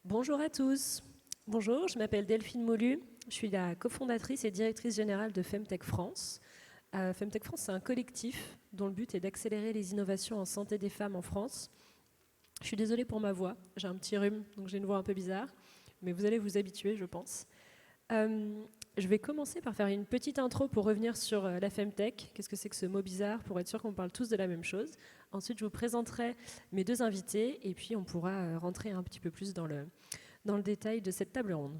Bonjour à tous. Bonjour, je m'appelle Delphine Molu. Je suis la cofondatrice et directrice générale de Femtech France. Femtech France, c'est un collectif dont le but est d'accélérer les innovations en santé des femmes en France. Je suis désolée pour ma voix, j'ai un petit rhume, donc j'ai une voix un peu bizarre, mais vous allez vous habituer, je pense. Je vais commencer par faire une petite intro pour revenir sur la Femtech. Qu'est-ce que c'est que ce mot bizarre, pour être sûr qu'on parle tous de la même chose. Ensuite, je vous présenterai mes deux invités et puis on pourra rentrer un petit peu plus dans le détail de cette table ronde.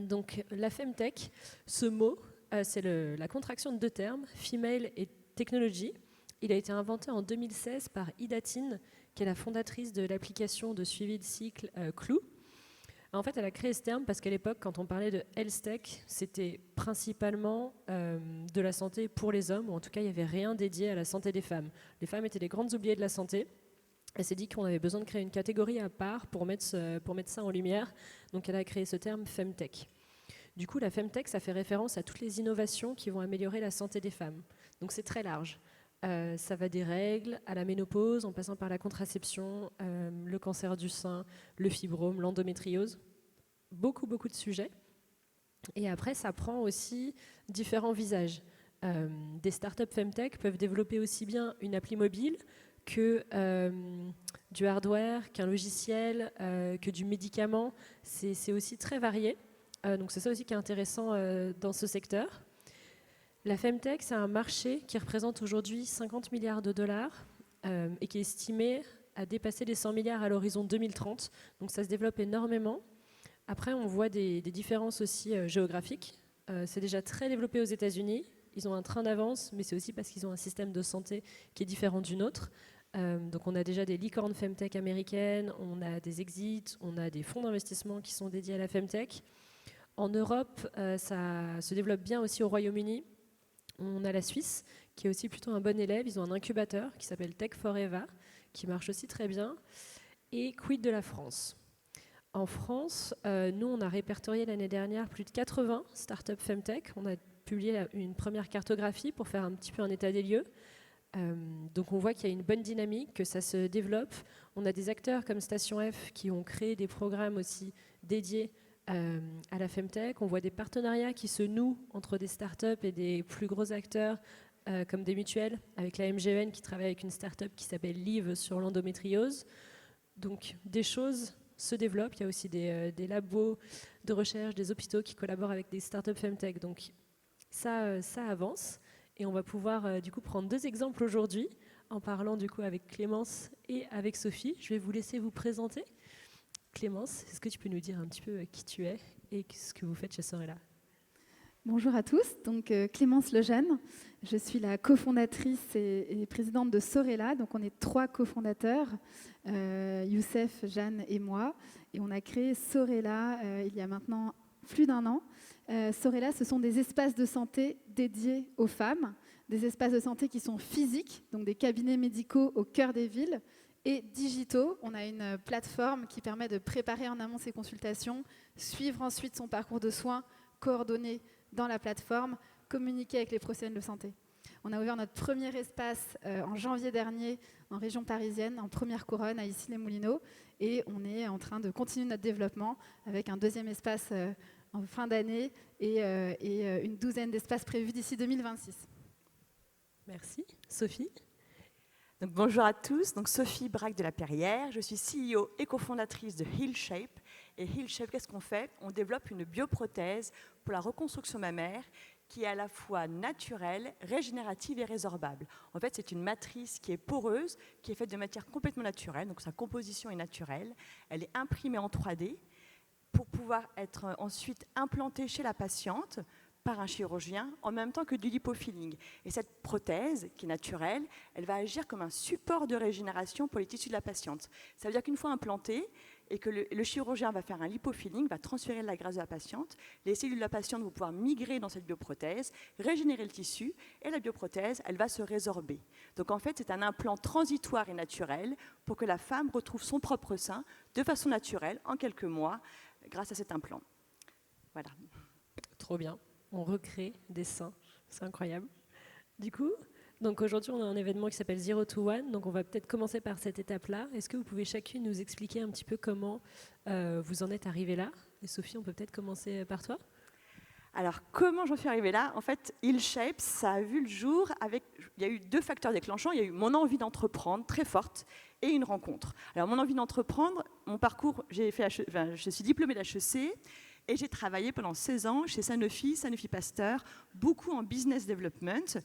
Donc, la Femtech, ce mot, c'est la contraction de deux termes, female et technology. Il a été inventé en 2016 par Ida Tin, qui est la fondatrice de l'application de suivi de cycle Clue. En fait, elle a créé ce terme parce qu'à l'époque, quand on parlait de health tech, c'était principalement de la santé pour les hommes, ou en tout cas, il n'y avait rien dédié à la santé des femmes. Les femmes étaient les grandes oubliées de la santé. Elle s'est dit qu'on avait besoin de créer une catégorie à part pour mettre ça en lumière. Donc, elle a créé ce terme Femtech. Du coup, la Femtech, ça fait référence à toutes les innovations qui vont améliorer la santé des femmes. Donc, c'est très large. Ça va des règles à la ménopause, en passant par la contraception, le cancer du sein, le fibrome, l'endométriose. Beaucoup de sujets. Et après, ça prend aussi différents visages. Des startups Femtech peuvent développer aussi bien une appli mobile que du hardware, qu'un logiciel, que du médicament. C'est aussi très varié. Donc c'est ça aussi qui est intéressant dans ce secteur. La Femtech, c'est un marché qui représente aujourd'hui 50 milliards de dollars et qui est estimé à dépasser les 100 milliards à l'horizon 2030. Donc ça se développe énormément. Après, on voit des différences aussi géographiques. C'est déjà très développé aux États-Unis. Ils ont un train d'avance, mais c'est aussi parce qu'ils ont un système de santé qui est différent du nôtre. Donc on a déjà des licornes Femtech américaines, on a des exits, on a des fonds d'investissement qui sont dédiés à la Femtech. En Europe, ça se développe bien aussi au Royaume-Uni. On a la Suisse, qui est aussi plutôt un bon élève. Ils ont un incubateur qui s'appelle Tech for Eva, qui marche aussi très bien. Et quid de la France ? En France, nous, on a répertorié l'année dernière plus de 80 startups Femtech. On a publié une première cartographie pour faire un petit peu un état des lieux. Donc on voit qu'il y a une bonne dynamique, que ça se développe. On a des acteurs comme Station F qui ont créé des programmes aussi dédiés à la Femtech. On voit des partenariats qui se nouent entre des startups et des plus gros acteurs comme des mutuelles, avec la MGN qui travaille avec une startup qui s'appelle Live sur l'endométriose. Donc des choses se développent. Il y a aussi des labos de recherche, des hôpitaux qui collaborent avec des startups Femtech. Donc ça avance. Et on va pouvoir du coup prendre deux exemples aujourd'hui en parlant du coup avec Clémence et avec Sophie. Je vais vous laisser vous présenter. Clémence, est-ce que tu peux nous dire un petit peu qui tu es et ce que vous faites chez Sorella ? Bonjour à tous, donc Clémence Lejeune, je suis la cofondatrice et présidente de Sorella, donc on est 3 cofondateurs, Youssef, Jeanne et moi, et on a créé Sorella il y a maintenant plus d'1 an. Sorella, ce sont des espaces de santé dédiés aux femmes, des espaces de santé qui sont physiques, donc des cabinets médicaux au cœur des villes, et digitaux. On a une plateforme qui permet de préparer en amont ses consultations, suivre ensuite son parcours de soins, coordonner dans la plateforme, communiquer avec les professionnels de santé. On a ouvert notre premier espace en janvier dernier en région parisienne, en première couronne, à Issy-les-Moulineaux. Et on est en train de continuer notre développement avec un deuxième espace en fin d'année et une douzaine d'espaces prévus d'ici 2026. Merci. Sophie ? Donc, bonjour à tous, donc Sophie Braque de la Perrière, je suis CEO et cofondatrice de HealShape. Et HealShape, qu'est-ce qu'on fait ? On développe une bioprothèse pour la reconstruction mammaire qui est à la fois naturelle, régénérative et résorbable. En fait, c'est une matrice qui est poreuse, qui est faite de matière complètement naturelle, donc sa composition est naturelle. Elle est imprimée en 3D pour pouvoir être ensuite implantée chez la patiente par un chirurgien, en même temps que du lipofilling. Et cette prothèse, qui est naturelle, elle va agir comme un support de régénération pour les tissus de la patiente. Ça veut dire qu'une fois implantée, et que le chirurgien va faire un lipofilling, va transférer la graisse de la patiente, les cellules de la patiente vont pouvoir migrer dans cette bioprothèse, régénérer le tissu, et la bioprothèse, elle va se résorber. Donc en fait, c'est un implant transitoire et naturel pour que la femme retrouve son propre sein de façon naturelle, en quelques mois, grâce à cet implant. Voilà. Trop bien. On recrée des seins. C'est incroyable. Du coup, Donc aujourd'hui, on a un événement qui s'appelle Zero to One. Donc on va peut-être commencer par cette étape-là. Est-ce que vous pouvez chacune nous expliquer un petit peu comment vous en êtes arrivée là? Et Sophie, on peut peut-être commencer par toi. Alors, comment j'en suis arrivée là? En fait, Hillshape, ça a vu le jour avec... Il y a eu 2 facteurs déclenchants. Il y a eu mon envie d'entreprendre, très forte, et une rencontre. Alors, mon envie d'entreprendre, mon parcours, je suis diplômée d'HEC, et j'ai travaillé pendant 16 ans chez Sanofi, Sanofi Pasteur, beaucoup en business development,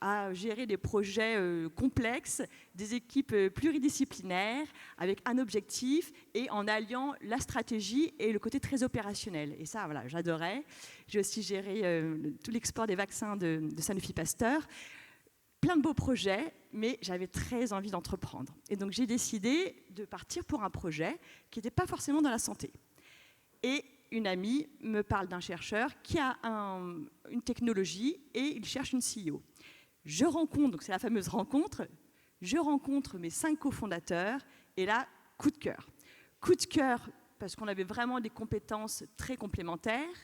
à gérer des projets complexes, des équipes pluridisciplinaires, avec un objectif et en alliant la stratégie et le côté très opérationnel. Et ça, voilà, j'adorais. J'ai aussi géré tout l'export des vaccins de Sanofi Pasteur. Plein de beaux projets, mais j'avais très envie d'entreprendre. Et donc, j'ai décidé de partir pour un projet qui n'était pas forcément dans la santé. Et une amie me parle d'un chercheur qui a une technologie et il cherche une CEO. Je rencontre, donc c'est la fameuse rencontre, je rencontre mes 5 cofondateurs et là, coup de cœur. Coup de cœur parce qu'on avait vraiment des compétences très complémentaires,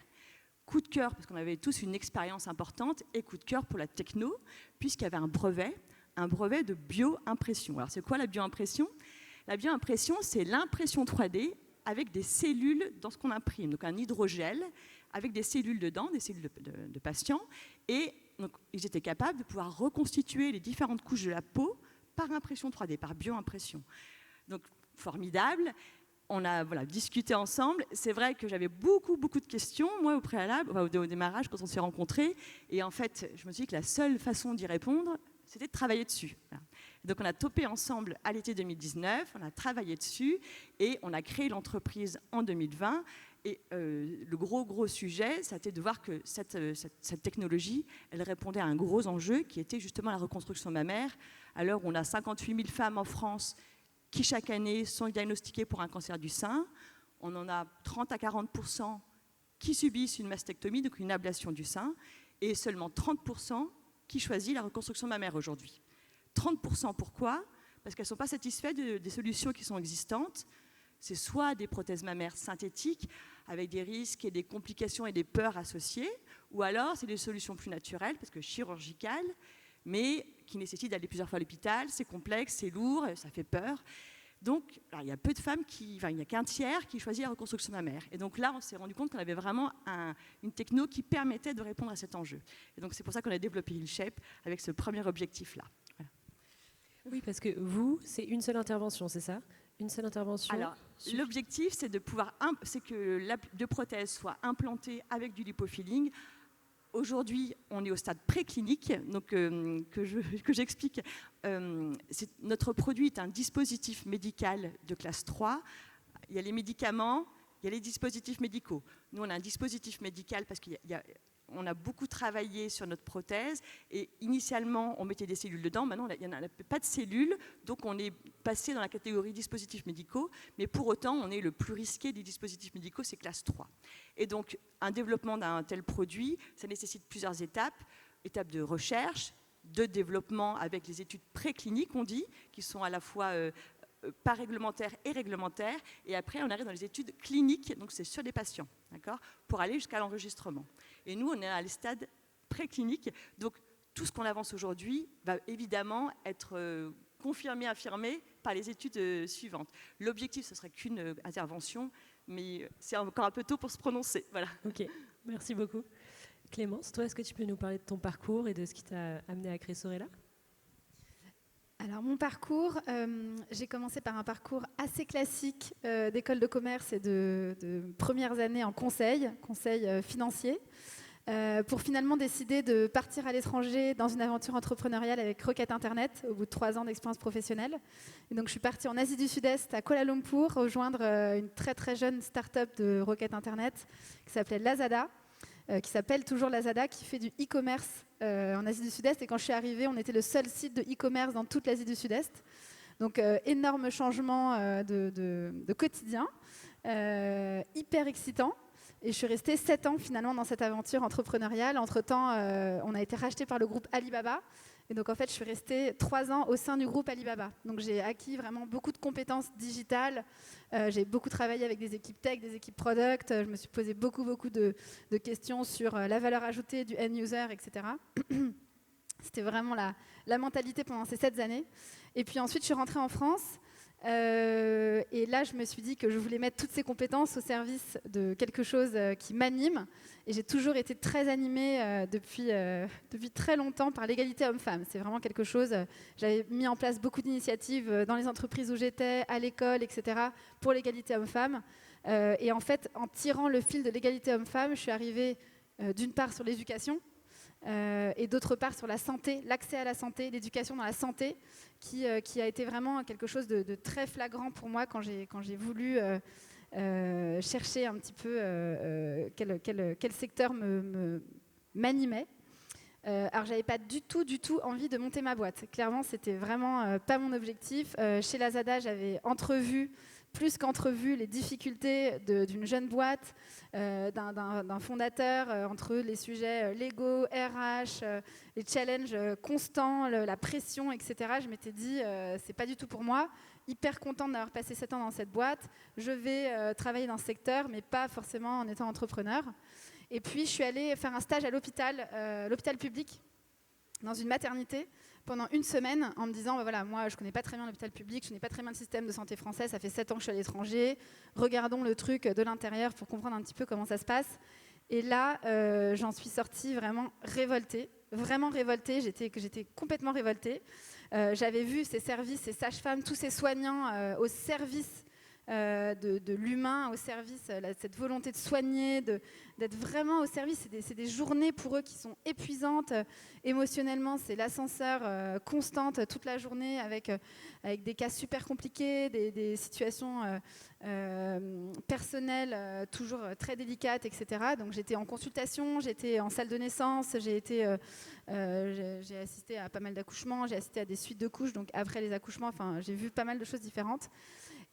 coup de cœur parce qu'on avait tous une expérience importante et coup de cœur pour la techno puisqu'il y avait un brevet de bioimpression. Alors c'est quoi la bioimpression? La bioimpression, c'est l'impression 3D avec des cellules dans ce qu'on imprime, donc un hydrogel avec des cellules dedans, des cellules de patients, et donc, ils étaient capables de pouvoir reconstituer les différentes couches de la peau par impression 3D, par bioimpression. Donc, formidable. On a discuté ensemble. C'est vrai que j'avais beaucoup de questions, moi, au préalable, au démarrage, quand on s'est rencontrés. Et en fait, je me suis dit que la seule façon d'y répondre, c'était de travailler dessus. Voilà. Donc, on a topé ensemble à l'été 2019, on a travaillé dessus et on a créé l'entreprise en 2020. Et le gros sujet, c'était de voir que cette technologie, elle répondait à un gros enjeu qui était justement la reconstruction mammaire. À l'heure où on a 58 000 femmes en France qui, chaque année, sont diagnostiquées pour un cancer du sein. On en a 30 à 40% qui subissent une mastectomie, donc une ablation du sein, et seulement 30% qui choisissent la reconstruction mammaire aujourd'hui. 30%, pourquoi? Parce qu'elles ne sont pas satisfaites des solutions qui sont existantes. C'est soit des prothèses mammaires synthétiques avec des risques et des complications et des peurs associées, ou alors c'est des solutions plus naturelles, parce que chirurgicales, mais qui nécessitent d'aller plusieurs fois à l'hôpital, c'est complexe, c'est lourd, ça fait peur. Donc, alors, il y a peu de femmes, il n'y a qu'un tiers qui choisit la reconstruction mammaire. Et donc là, on s'est rendu compte qu'on avait vraiment une techno qui permettait de répondre à cet enjeu. Et donc c'est pour ça qu'on a développé Hillshape avec ce premier objectif-là. Voilà. Oui, parce que vous, c'est une seule intervention, c'est ça? Une seule intervention. Alors, l'objectif, c'est que la bioprothèse soit implantée avec du lipofilling. Aujourd'hui, on est au stade préclinique, donc que j'explique. Notre produit est un dispositif médical de classe 3. Il y a les médicaments, il y a les dispositifs médicaux. Nous, on a un dispositif médical parce qu'on a beaucoup travaillé sur notre prothèse et initialement, on mettait des cellules dedans. Maintenant, il n'y en a pas de cellules, donc on est passé dans la catégorie dispositifs médicaux, mais pour autant, on est le plus risqué des dispositifs médicaux, c'est classe 3. Et donc, un développement d'un tel produit, ça nécessite plusieurs étapes. Étapes de recherche, de développement avec les études précliniques, on dit, qui sont à la fois pas réglementaires et réglementaires. Et après, on arrive dans les études cliniques, donc c'est sur des patients, d'accord, pour aller jusqu'à l'enregistrement. Et nous, on est à les stades précliniques. Donc, tout ce qu'on avance aujourd'hui va évidemment être confirmé, affirmé par les études suivantes. L'objectif, ce serait qu'une intervention, mais c'est encore un peu tôt pour se prononcer. Voilà. Ok, merci beaucoup. Clémence, toi, est-ce que tu peux nous parler de ton parcours et de ce qui t'a amené à créer Sorella? Alors mon parcours, j'ai commencé par un parcours assez classique d'école de commerce et de premières années en conseil financier, pour finalement décider de partir à l'étranger dans une aventure entrepreneuriale avec Rocket Internet au bout de 3 ans d'expérience professionnelle. Et donc je suis partie en Asie du Sud-Est, à Kuala Lumpur, rejoindre une très très jeune start-up de Rocket Internet qui s'appelait Lazada, qui s'appelle toujours Lazada, qui fait du e-commerce en Asie du Sud-Est. Et quand je suis arrivée, on était le seul site de e-commerce dans toute l'Asie du Sud-Est. Donc, énorme changement de quotidien, hyper excitant. Et je suis restée 7 ans finalement dans cette aventure entrepreneuriale. Entre-temps, on a été racheté par le groupe Alibaba. Et donc, en fait, je suis restée 3 ans au sein du groupe Alibaba. Donc, j'ai acquis vraiment beaucoup de compétences digitales. J'ai beaucoup travaillé avec des équipes tech, des équipes product. Je me suis posé beaucoup de questions sur la valeur ajoutée du end user, etc. C'était vraiment la mentalité pendant ces 7 années. Et puis ensuite, je suis rentrée en France. Et là, je me suis dit que je voulais mettre toutes ces compétences au service de quelque chose qui m'anime. Et j'ai toujours été très animée depuis très longtemps par l'égalité homme-femme. C'est vraiment quelque chose. J'avais mis en place beaucoup d'initiatives dans les entreprises où j'étais, à l'école, etc., pour l'égalité homme-femme. Et en fait, en tirant le fil de l'égalité homme-femme, je suis arrivée d'une part sur l'éducation, et d'autre part sur la santé, l'accès à la santé, l'éducation dans la santé, qui a été vraiment quelque chose de très flagrant pour moi quand j'ai voulu chercher un petit peu quel secteur m'animait. Alors, j'avais pas du tout envie de monter ma boîte. Clairement, c'était vraiment pas mon objectif. Chez Lazada, j'avais plus qu'entrevu les difficultés d'une jeune boîte, d'un fondateur, entre les sujets légaux, RH, les challenges constants, la pression, etc. Je m'étais dit, c'est pas du tout pour moi. Hyper contente d'avoir passé 7 ans dans cette boîte. Je vais travailler dans ce secteur, mais pas forcément en étant entrepreneur. Et puis, je suis allée faire un stage à l'hôpital public, dans une maternité, pendant 1 semaine, en me disant, bah voilà, moi, je ne connais pas très bien l'hôpital public, je ne connais pas très bien le système de santé français, ça fait 7 ans que je suis à l'étranger, regardons le truc de l'intérieur pour comprendre un petit peu comment ça se passe. Et là, j'en suis sortie vraiment révoltée, j'étais complètement révoltée. J'avais vu ces services, ces sages-femmes, tous ces soignants au service de l'humain, au service, cette volonté de soigner, d'être vraiment au service. C'est des journées pour eux qui sont épuisantes émotionnellement. C'est l'ascenseur constante toute la journée avec des cas super compliqués, des situations personnelles toujours très délicates, etc. Donc j'étais en consultation, j'étais en salle de naissance, j'ai assisté à pas mal d'accouchements, j'ai assisté à des suites de couches, donc après les accouchements, enfin, j'ai vu pas mal de choses différentes.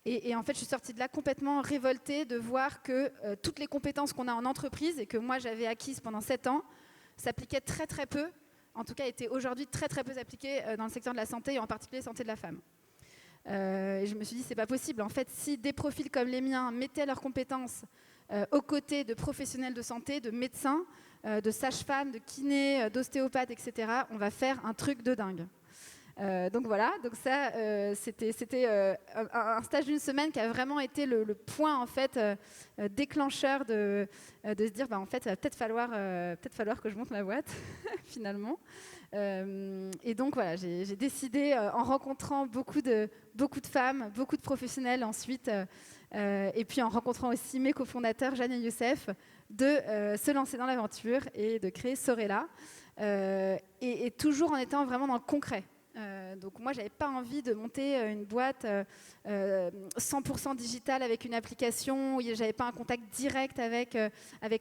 Et en fait, je suis sortie de là complètement révoltée de voir que toutes les compétences qu'on a en entreprise et que moi j'avais acquises pendant 7 ans s'appliquaient très très peu, en tout cas étaient aujourd'hui très très peu appliquées dans le secteur de la santé et en particulier la santé de la femme. Et je me suis dit, c'est pas possible. En fait, si des profils comme les miens mettaient leurs compétences aux côtés de professionnels de santé, de médecins, de sages-femmes, de kinés, d'ostéopathes, etc., on va faire un truc de dingue. Donc voilà, donc ça, c'était un stage d'1 semaine qui a vraiment été le point en fait déclencheur de se dire, bah, en fait, il va peut-être falloir que je monte ma boîte finalement. Et donc voilà, j'ai décidé en rencontrant beaucoup de femmes, beaucoup de professionnels ensuite, et puis en rencontrant aussi mes cofondateurs, Jeanne et Youssef, de se lancer dans l'aventure et de créer Sorella, et toujours en étant vraiment dans le concret. Donc moi, j'avais pas envie de monter une boîte 100% digitale avec une application où j'avais pas un contact direct avec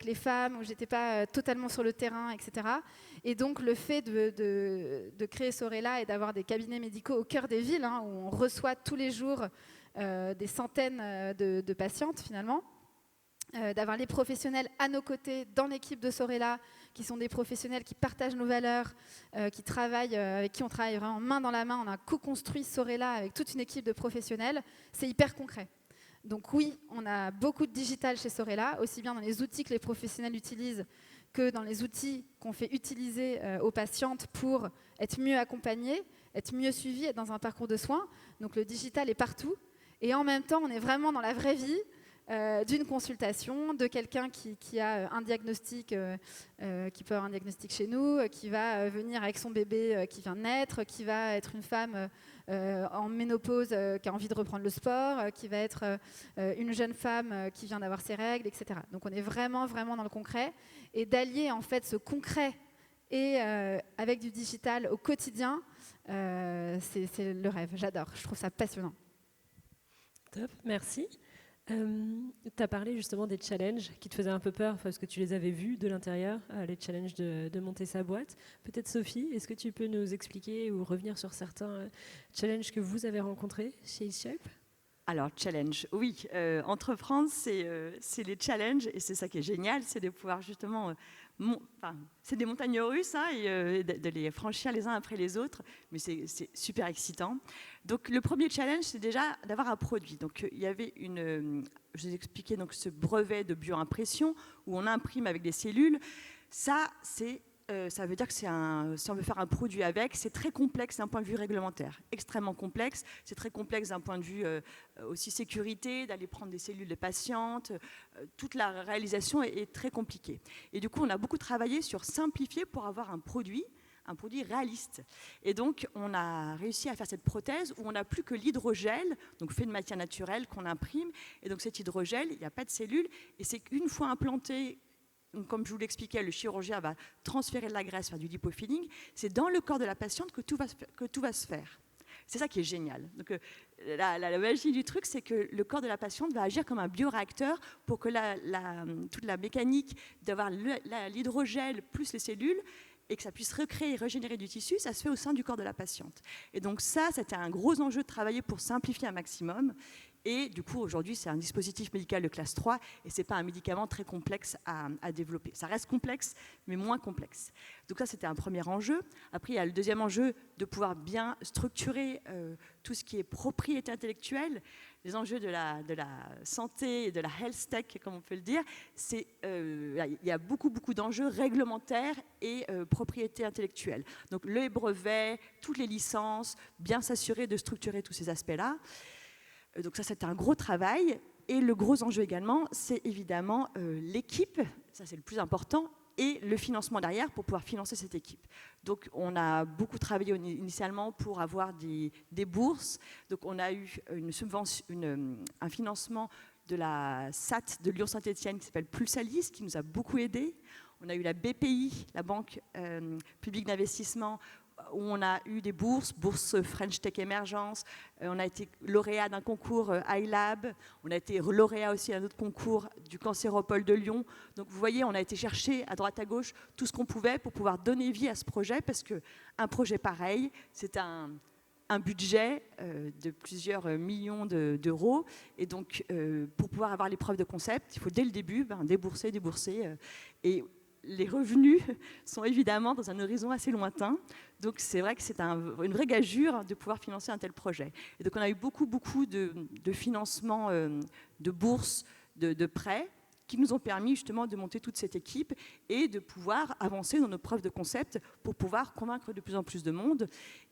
les femmes, où j'étais pas totalement sur le terrain, etc. Et donc le fait de créer Sorella et d'avoir des cabinets médicaux au cœur des villes, où on reçoit tous les jours des centaines de patientes finalement, d'avoir les professionnels à nos côtés dans l'équipe de Sorella, qui sont des professionnels qui partagent nos valeurs, qui travaillent, avec qui on travaille vraiment main dans la main. On a co-construit Sorella avec toute une équipe de professionnels. C'est hyper concret. Donc oui, on a beaucoup de digital chez Sorella, aussi bien dans les outils que les professionnels utilisent que dans les outils qu'on fait utiliser aux patientes pour être mieux accompagnées, être mieux suivies, être dans un parcours de soins. Donc le digital est partout. Et en même temps, on est vraiment dans la vraie vie, d'une consultation, de quelqu'un qui a un diagnostic, qui peut avoir un diagnostic chez nous, qui va venir avec son bébé qui vient de naître, qui va être une femme en ménopause qui a envie de reprendre le sport, qui va être une jeune femme qui vient d'avoir ses règles, etc. Donc on est vraiment, vraiment dans le concret. Et d'allier en fait ce concret et avec du digital au quotidien, c'est le rêve. J'adore, je trouve ça passionnant. Top, merci. Tu as parlé justement des challenges qui te faisaient un peu peur parce que tu les avais vus de l'intérieur, les challenges de monter sa boîte. Peut-être Sophie, est-ce que tu peux nous expliquer ou revenir sur certains challenges que vous avez rencontrés chez HealthShape ? Alors, challenge, oui. Entreprendre, c'est les challenges et c'est ça qui est génial, c'est de pouvoir justement... c'est des montagnes russes et de les franchir les uns après les autres, mais c'est super excitant. Donc, le premier challenge, c'est déjà d'avoir un produit. Donc, il y avait je vous ai expliqué donc, ce brevet de bioimpression où on imprime avec des cellules. Ça, c'est ça veut dire que si on veut faire un produit avec, c'est très complexe d'un point de vue réglementaire, extrêmement complexe. C'est très complexe d'un point de vue aussi sécurité, d'aller prendre des cellules de patientes. Toute la réalisation est très compliquée. Et du coup, on a beaucoup travaillé sur simplifier pour avoir un produit réaliste. Et donc, on a réussi à faire cette prothèse où on n'a plus que l'hydrogel, donc fait de matière naturelle, qu'on imprime. Et donc, cet hydrogel, il n'y a pas de cellules. Et c'est qu'une fois implanté, comme je vous l'expliquais, le chirurgien va transférer de la graisse, faire du lipofilling. C'est dans le corps de la patiente que tout va se faire. C'est ça qui est génial. Donc, la magie du truc, c'est que le corps de la patiente va agir comme un bioréacteur pour que toute la mécanique d'avoir l'hydrogel plus les cellules et que ça puisse recréer et régénérer du tissu, ça se fait au sein du corps de la patiente. Et donc ça, c'était un gros enjeu de travailler pour simplifier un maximum. Et du coup, aujourd'hui, c'est un dispositif médical de classe 3 et ce n'est pas un médicament très complexe à développer. Ça reste complexe, mais moins complexe. Donc ça, c'était un premier enjeu. Après, il y a le deuxième enjeu de pouvoir bien structurer tout ce qui est propriété intellectuelle. Les enjeux de la santé et de la health tech, comme on peut le dire, il y a beaucoup d'enjeux réglementaires et propriété intellectuelle. Donc les brevets, toutes les licences, bien s'assurer de structurer tous ces aspects-là. Donc ça, c'est un gros travail. Et le gros enjeu également, c'est évidemment l'équipe, ça c'est le plus important, et le financement derrière pour pouvoir financer cette équipe. Donc on a beaucoup travaillé initialement pour avoir des bourses. Donc on a eu un financement de la SAT de Lyon-Saint-Étienne qui s'appelle Pulsalis, qui nous a beaucoup aidés. On a eu la BPI, la Banque publique d'investissement, où on a eu des bourses French Tech Emergence, on a été lauréat d'un concours iLab, on a été lauréat aussi d'un autre concours du Cancéropole de Lyon. Donc vous voyez, on a été chercher à droite à gauche tout ce qu'on pouvait pour pouvoir donner vie à ce projet, parce qu'un projet pareil, c'est un budget de plusieurs millions d'euros. Et donc, pour pouvoir avoir les preuves de concept, il faut dès le début débourser. Et les revenus sont évidemment dans un horizon assez lointain. Donc c'est vrai que c'est une vraie gageure de pouvoir financer un tel projet. Et donc on a eu beaucoup de financements, de bourses, de prêts, qui nous ont permis justement de monter toute cette équipe et de pouvoir avancer dans nos preuves de concept pour pouvoir convaincre de plus en plus de monde.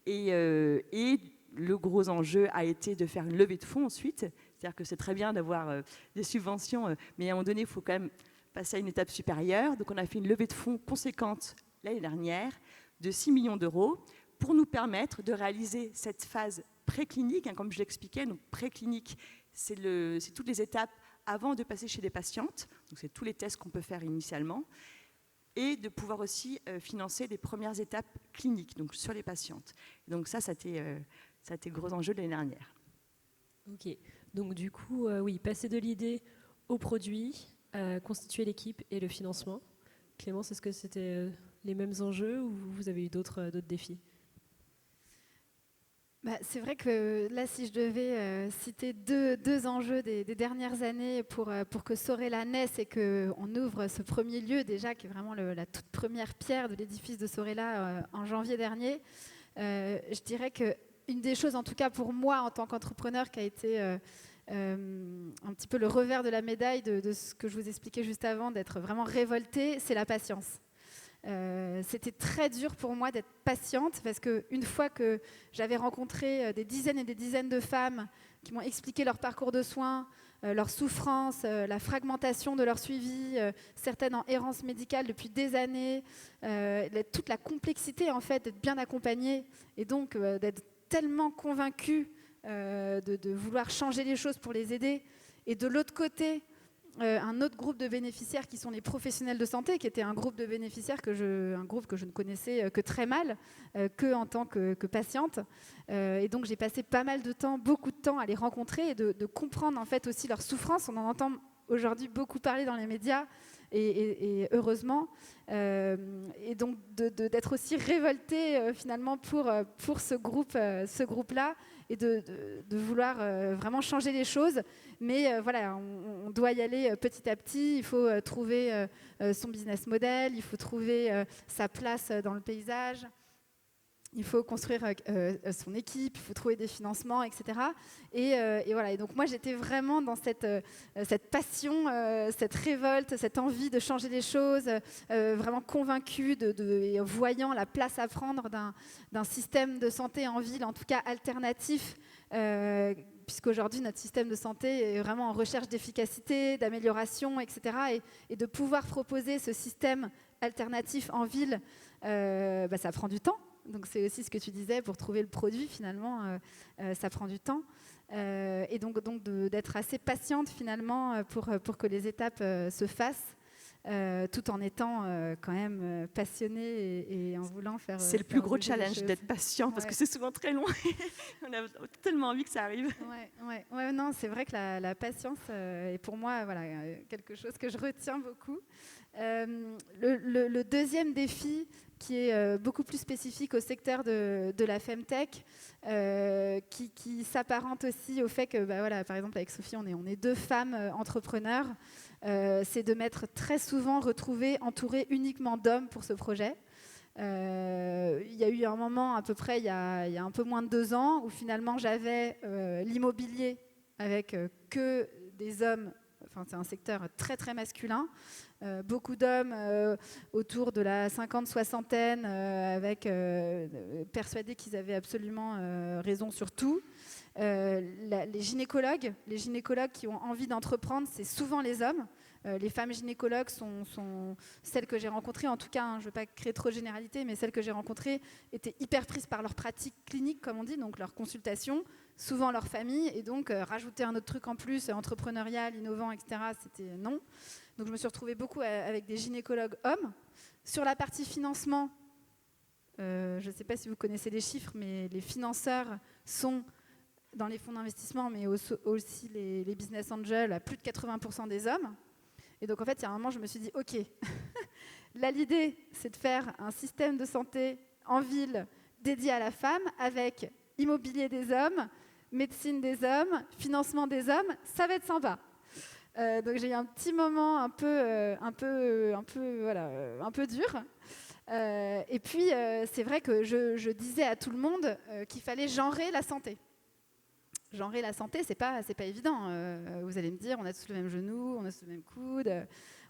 Et le gros enjeu a été de faire une levée de fonds ensuite. C'est-à-dire que c'est très bien d'avoir des subventions, mais à un moment donné, il faut quand même passer à une étape supérieure. Donc on a fait une levée de fonds conséquente l'année dernière de 6 millions d'euros pour nous permettre de réaliser cette phase préclinique, comme je l'expliquais. Donc préclinique, c'est toutes les étapes avant de passer chez des patientes. Donc c'est tous les tests qu'on peut faire initialement. Et de pouvoir aussi financer les premières étapes cliniques, donc sur les patientes. Donc ça a été le gros enjeu de l'année dernière. Ok, donc du coup, oui, passer de l'idée au produit, constituer l'équipe et le financement. Clémence, est-ce que c'était les mêmes enjeux ou vous avez eu d'autres défis ? C'est vrai que là, si je devais citer deux enjeux des dernières années pour que Sorella naisse et qu'on ouvre ce premier lieu déjà, qui est vraiment la toute première pierre de l'édifice de Sorella en janvier dernier, je dirais qu'une des choses, en tout cas pour moi en tant qu'entrepreneur, qui a été un petit peu le revers de la médaille de ce que je vous expliquais juste avant, d'être vraiment révoltée, c'est la patience. C'était très dur pour moi d'être patiente parce qu'une fois que j'avais rencontré des dizaines et des dizaines de femmes qui m'ont expliqué leur parcours de soins, leur souffrance, la fragmentation de leur suivi, certaines en errance médicale depuis des années, toute la complexité en fait d'être bien accompagnée et donc d'être tellement convaincue de vouloir changer les choses pour les aider. Et de l'autre côté, un autre groupe de bénéficiaires qui sont les professionnels de santé, qui était un groupe de bénéficiaires un groupe que je ne connaissais que très mal, que en tant que patiente. Et donc j'ai passé pas mal de temps, beaucoup de temps à les rencontrer et de comprendre en fait aussi leur souffrance. On en entend aujourd'hui beaucoup parler dans les médias et heureusement. Et donc d'être aussi révoltée finalement pour ce groupe-là et de vouloir vraiment changer les choses. Mais voilà, on doit y aller petit à petit. Il faut trouver son business model, il faut trouver sa place dans le paysage. il faut construire son équipe, il faut trouver des financements, etc. Et voilà. Et donc moi, j'étais vraiment dans cette passion, cette révolte, cette envie de changer les choses, vraiment convaincue et voyant la place à prendre d'un système de santé en ville, en tout cas alternatif, puisqu'aujourd'hui, notre système de santé est vraiment en recherche d'efficacité, d'amélioration, etc. Et de pouvoir proposer ce système alternatif en ville, ça prend du temps. Donc c'est aussi ce que tu disais, pour trouver le produit, finalement, ça prend du temps. Et donc d'être assez patiente, finalement, pour que les étapes se fassent, tout en étant quand même passionnée et en voulant faire. C'est le plus gros challenge d'être patient, parce que c'est souvent très long. On a tellement envie que ça arrive. Ouais, non, c'est vrai que la patience est pour moi quelque chose que je retiens beaucoup. Le deuxième défi, qui est beaucoup plus spécifique au secteur de la Femtech, qui s'apparente aussi au fait que, par exemple, avec Sophie, on est 2 femmes entrepreneurs. C'est de m'être très souvent retrouvée entourée uniquement d'hommes pour ce projet. Il y a eu un moment, à peu près, il y a un peu moins de 2 ans, où finalement j'avais l'immobilier avec que des hommes. Enfin, c'est un secteur très, très masculin. Beaucoup d'hommes autour de la 50-60aine, persuadés qu'ils avaient absolument raison sur tout. Les gynécologues qui ont envie d'entreprendre, c'est souvent les hommes. Les femmes gynécologues sont celles que j'ai rencontrées, en tout cas, je ne veux pas créer trop de généralité, mais celles que j'ai rencontrées étaient hyper prises par leur pratique clinique, comme on dit, donc leur consultation, souvent leur famille, et donc rajouter un autre truc en plus, entrepreneurial, innovant, etc., c'était non. Donc je me suis retrouvée beaucoup avec des gynécologues hommes. Sur la partie financement, je ne sais pas si vous connaissez les chiffres, mais les financeurs sont dans les fonds d'investissement, mais aussi les business angels, à plus de 80% des hommes. Et donc en fait, il y a un moment, je me suis dit, ok, là l'idée, c'est de faire un système de santé en ville dédié à la femme, avec immobilier des hommes, médecine des hommes, financement des hommes, ça va être sympa. Donc j'ai eu un petit moment un peu dur. Et puis c'est vrai que je disais à tout le monde qu'il fallait genrer la santé. Genrer la santé, c'est pas évident. Vous allez me dire, on a tous le même genou, on a tous le même coude,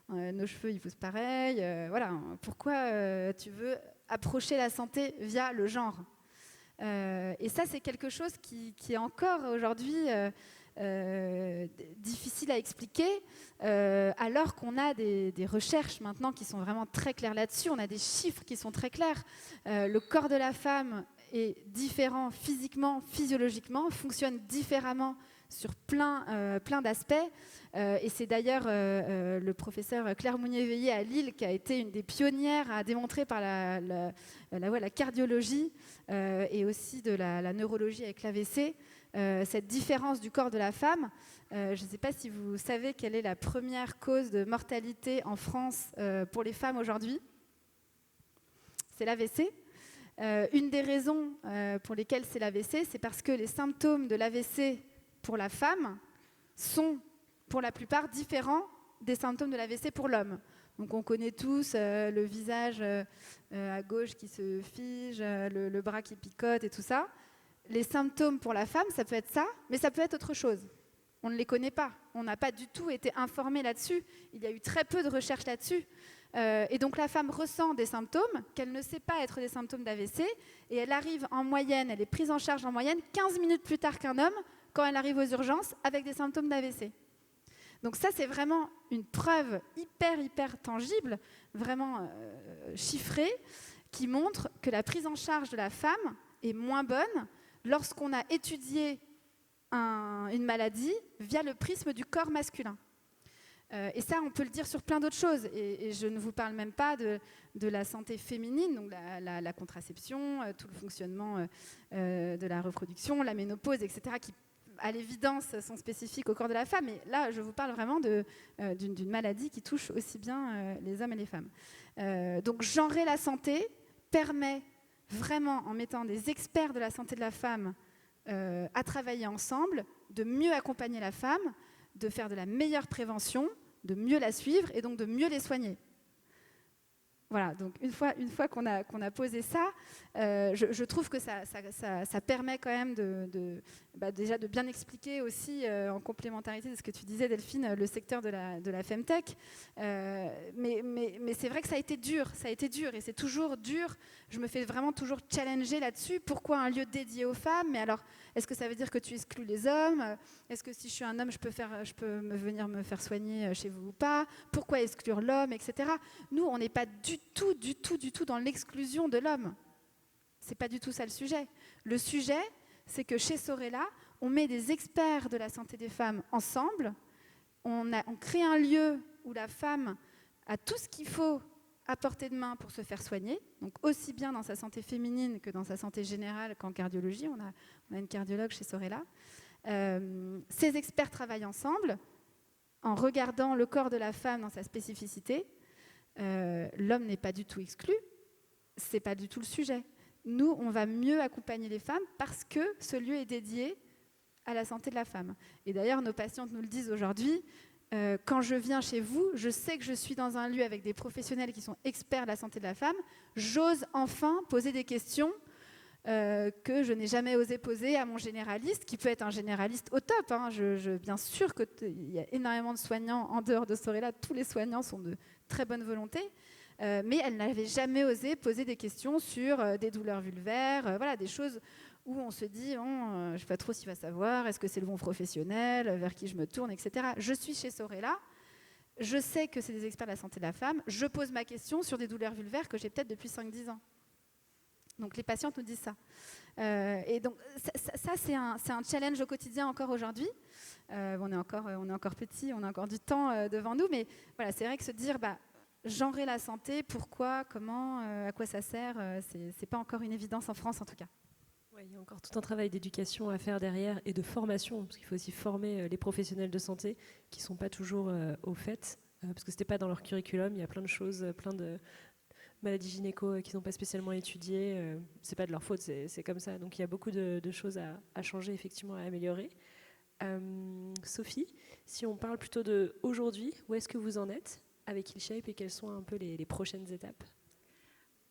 nos cheveux ils poussent pareil. Voilà. Pourquoi tu veux approcher la santé via le genre ? Et ça, c'est quelque chose qui est encore aujourd'hui difficile à expliquer, alors qu'on a des recherches maintenant qui sont vraiment très claires là-dessus. On a des chiffres qui sont très clairs. Le corps de la femme est différent physiquement, physiologiquement, fonctionne différemment sur plein d'aspects. Et c'est d'ailleurs le professeur Claire Mounier-Veillé à Lille qui a été une des pionnières à démontrer par la cardiologie et aussi de la neurologie avec l'AVC, cette différence du corps de la femme. Je ne sais pas si vous savez quelle est la première cause de mortalité en France pour les femmes aujourd'hui. C'est l'AVC. Une des raisons pour lesquelles c'est l'AVC, c'est parce que les symptômes de l'AVC pour la femme sont pour la plupart différents des symptômes de l'AVC pour l'homme. Donc on connaît tous le visage à gauche qui se fige, le bras qui picote et tout ça. Les symptômes pour la femme, ça peut être ça, mais ça peut être autre chose. On ne les connaît pas. On n'a pas du tout été informé là-dessus. Il y a eu très peu de recherches là-dessus. Et donc la femme ressent des symptômes qu'elle ne sait pas être des symptômes d'AVC, et elle arrive en moyenne, elle est prise en charge en moyenne 15 minutes plus tard qu'un homme quand elle arrive aux urgences avec des symptômes d'AVC. Donc ça, c'est vraiment une preuve hyper tangible, vraiment chiffrée, qui montre que la prise en charge de la femme est moins bonne lorsqu'on a étudié une maladie via le prisme du corps masculin. Et ça, on peut le dire sur plein d'autres choses. Et je ne vous parle même pas de la santé féminine, donc la contraception, tout le fonctionnement de la reproduction, la ménopause, etc., qui, à l'évidence, sont spécifiques au corps de la femme. Mais là, je vous parle vraiment d'une maladie qui touche aussi bien les hommes et les femmes. Donc, genrer la santé permet vraiment, en mettant des experts de la santé de la femme à travailler ensemble, de mieux accompagner la femme, de faire de la meilleure prévention, de mieux la suivre et donc de mieux les soigner. Voilà, donc une fois qu'on a posé ça, je trouve que ça permet quand même déjà de bien expliquer aussi, en complémentarité de ce que tu disais Delphine, le secteur de la Femtech. Mais c'est vrai que ça a été dur, et c'est toujours dur. Je me fais vraiment toujours challenger là-dessus. Pourquoi un lieu dédié aux femmes? Mais alors, est-ce que ça veut dire que tu exclus les hommes? Est-ce que si je suis un homme, je peux venir me faire soigner chez vous ou pas? Pourquoi exclure l'homme, etc. Nous, on n'est pas du tout dans l'exclusion de l'homme. C'est pas du tout ça le sujet. Le sujet, c'est que chez Sorella, on met des experts de la santé des femmes ensemble. On crée un lieu où la femme a tout ce qu'il faut à portée de main pour se faire soigner, donc aussi bien dans sa santé féminine que dans sa santé générale qu'en cardiologie. On a une cardiologue chez Sorella. Ces experts travaillent ensemble en regardant le corps de la femme dans sa spécificité. L'homme n'est pas du tout exclu, c'est pas du tout le sujet. Nous, on va mieux accompagner les femmes parce que ce lieu est dédié à la santé de la femme. Et d'ailleurs, nos patientes nous le disent aujourd'hui, quand je viens chez vous, je sais que je suis dans un lieu avec des professionnels qui sont experts de la santé de la femme, j'ose enfin poser des questions que je n'ai jamais osé poser à mon généraliste, qui peut être un généraliste au top. Hein. Bien sûr qu'il y a énormément de soignants en dehors de Sorella, tous les soignants sont de très bonne volonté, mais elle n'avait jamais osé poser des questions sur des douleurs vulvaires, voilà, des choses où on se dit, je ne sais pas trop s'il va savoir, est-ce que c'est le bon professionnel, vers qui je me tourne, etc. Je suis chez Sorella, je sais que c'est des experts de la santé de la femme, je pose ma question sur des douleurs vulvaires que j'ai peut-être depuis 5-10 ans. Donc les patientes nous disent ça. Et donc ça c'est un challenge au quotidien encore aujourd'hui. On est encore petit, on a encore du temps devant nous, mais voilà, c'est vrai que se dire genrer la santé, pourquoi, comment, à quoi ça sert, c'est pas encore une évidence en France en tout cas. Ouais, il y a encore tout un travail d'éducation à faire derrière et de formation, parce qu'il faut aussi former les professionnels de santé qui ne sont pas toujours au fait, parce que ce n'était pas dans leur curriculum. Il y a plein de choses, plein de maladies gynéco qui n'ont pas spécialement étudiées. C'est pas de leur faute, c'est comme ça. Donc il y a beaucoup de choses à changer, effectivement, à améliorer. Sophie, si on parle plutôt d'aujourd'hui, où est-ce que vous en êtes avec HealShape et quelles sont un peu les prochaines étapes?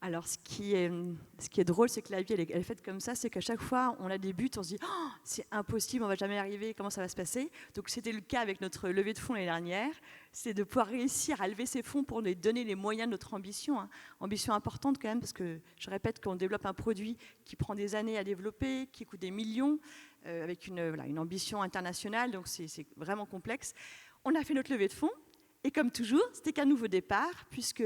Alors, ce qui est drôle, c'est que la vie, elle est faite comme ça, c'est qu'à chaque fois, on a des buts, on se dit oh, « c'est impossible, on ne va jamais y arriver, comment ça va se passer ?» Donc, c'était le cas avec notre levée de fonds l'année dernière, c'est de pouvoir réussir à lever ces fonds pour nous donner les moyens de notre ambition. Hein. Ambition importante quand même, parce que je répète qu'on développe un produit qui prend des années à développer, qui coûte des millions, avec une ambition internationale, donc c'est vraiment complexe. On a fait notre levée de fonds, et comme toujours, c'était qu'un nouveau départ, puisque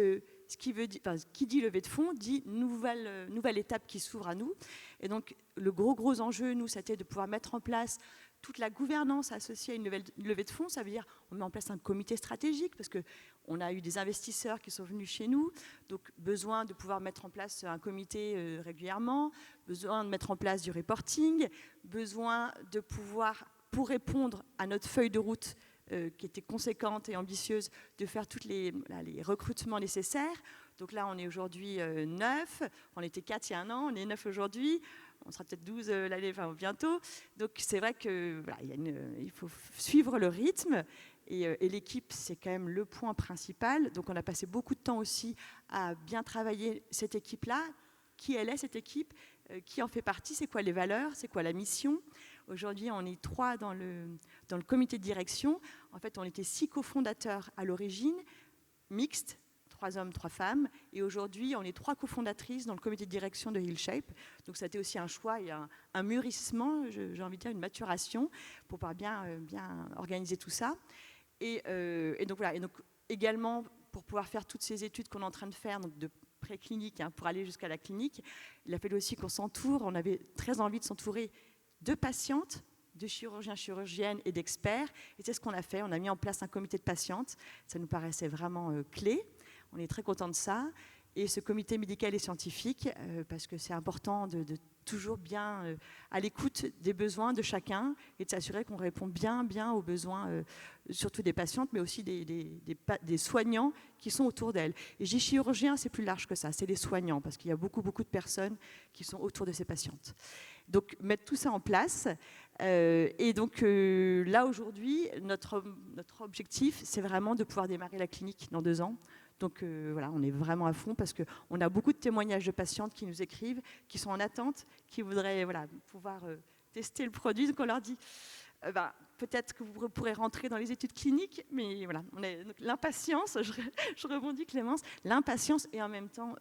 qui dit levée de fonds dit nouvelle étape qui s'ouvre à nous. Et donc, le gros enjeu, nous, c'était de pouvoir mettre en place toute la gouvernance associée à une levée de fonds. Ça veut dire on met en place un comité stratégique parce qu'on a eu des investisseurs qui sont venus chez nous. Donc, besoin de pouvoir mettre en place un comité régulièrement, besoin de mettre en place du reporting, besoin de pouvoir, pour répondre à notre feuille de route, qui était conséquente et ambitieuse, de faire tous les recrutements nécessaires. Donc là, on est aujourd'hui 9, on était 4 il y a un an, on est 9 aujourd'hui, on sera peut-être 12 bientôt. Donc c'est vrai qu'il faut suivre le rythme, et l'équipe, c'est quand même le point principal. Donc on a passé beaucoup de temps aussi à bien travailler cette équipe-là. Qui elle est, cette équipe, qui en fait partie, c'est quoi les valeurs, c'est quoi la mission. Aujourd'hui, on est 3 dans le comité de direction. En fait, on était 6 cofondateurs à l'origine, mixtes, 3 hommes, 3 femmes. Et aujourd'hui, on est 3 cofondatrices dans le comité de direction de HealShape. Donc, ça a été aussi un choix et un mûrissement, j'ai envie de dire une maturation, pour pouvoir bien organiser tout ça. Et donc, voilà. Et donc, également, pour pouvoir faire toutes ces études qu'on est en train de faire, donc de préclinique pour aller jusqu'à la clinique, il a fallu aussi qu'on s'entoure. On avait très envie de s'entourer de patientes, de chirurgiens, chirurgiennes et d'experts. Et c'est ce qu'on a fait. On a mis en place un comité de patientes. Ça nous paraissait vraiment clé. On est très contents de ça. Et ce comité médical et scientifique, parce que c'est important de toujours bien à l'écoute des besoins de chacun et de s'assurer qu'on répond bien aux besoins, surtout des patientes, mais aussi des soignants qui sont autour d'elles. Et j'ai chirurgien, c'est plus large que ça, c'est les soignants, parce qu'il y a beaucoup de personnes qui sont autour de ces patientes. Donc, mettre tout ça en place. Et donc, là, aujourd'hui, notre objectif, c'est vraiment de pouvoir démarrer la clinique dans 2 ans. Donc voilà, on est vraiment à fond parce qu'on a beaucoup de témoignages de patientes qui nous écrivent, qui sont en attente, qui voudraient pouvoir tester le produit. Donc on leur dit, peut-être que vous pourrez rentrer dans les études cliniques, mais voilà, donc l'impatience, je rebondis Clémence, l'impatience et en même temps,